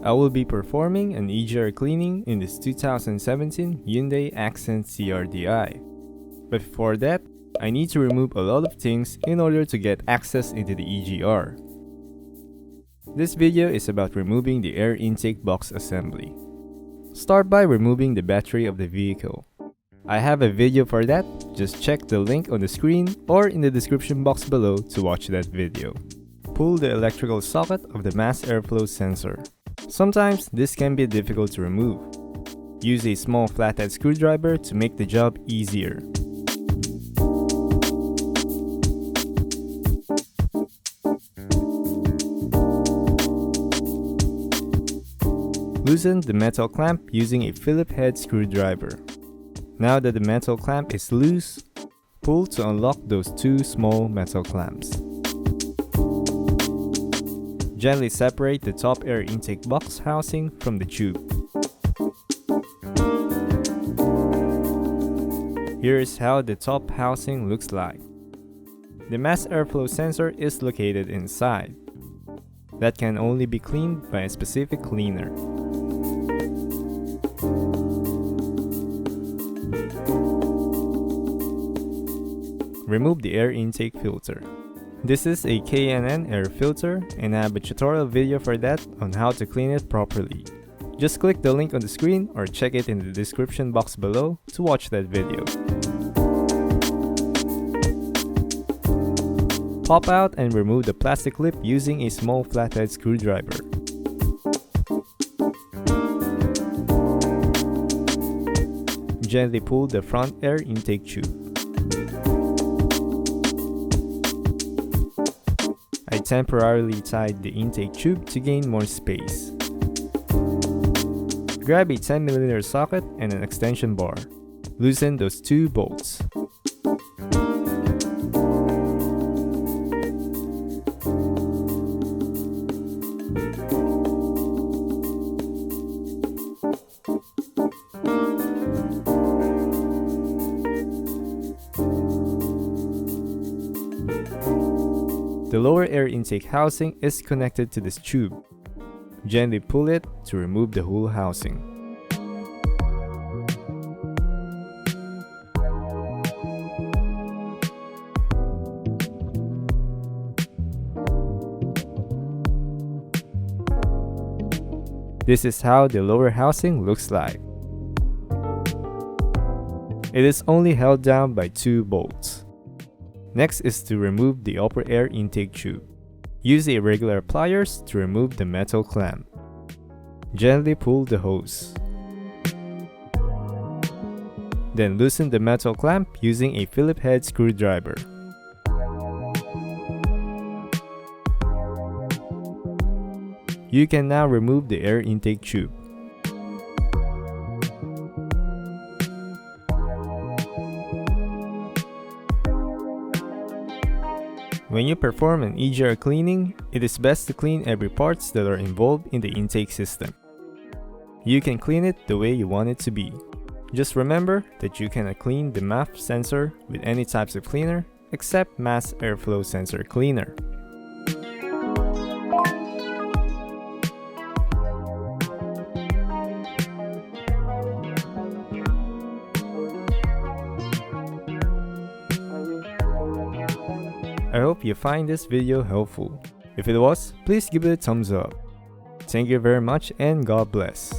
I will be performing an EGR cleaning in this 2017 Hyundai Accent CRDi. But before that, I need to remove a lot of things in order to get access into the EGR. This video is about removing the air intake box assembly. Start by removing the battery of the vehicle. I have a video for that, just check the link on the screen or in the description box below to watch that video. Pull the electrical socket of the mass airflow sensor. Sometimes this can be difficult to remove. Use a small flathead screwdriver to make the job easier. Loosen the metal clamp using a Phillips head screwdriver. Now that the metal clamp is loose, pull to unlock those two small metal clamps. Gently separate the top air intake box housing from the tube. Here is how the top housing looks like. The mass airflow sensor is located inside. That can only be cleaned by a specific cleaner. Remove the air intake filter. This is a K&N air filter and I have a tutorial video for that on how to clean it properly. Just click the link on the screen or check it in the description box below to watch that video. Pop out and remove the plastic lip using a small flathead screwdriver. Gently pull the front air intake tube. I temporarily tied the intake tube to gain more space. Grab a 10mm socket and an extension bar. Loosen those two bolts. The lower air intake housing is connected to this tube. Gently pull it to remove the whole housing. This is how the lower housing looks like. It is only held down by two bolts. Next is to remove the upper air intake tube. Use a regular pliers to remove the metal clamp. Gently pull the hose. Then loosen the metal clamp using a Phillips head screwdriver. You can now remove the air intake tube. When you perform an EGR cleaning, it is best to clean every parts that are involved in the intake system. You can clean it the way you want it to be. Just remember that you cannot clean the MAF sensor with any types of cleaner except mass airflow sensor cleaner. I hope you find this video helpful. If it was, please give it a thumbs up. Thank you very much and God bless.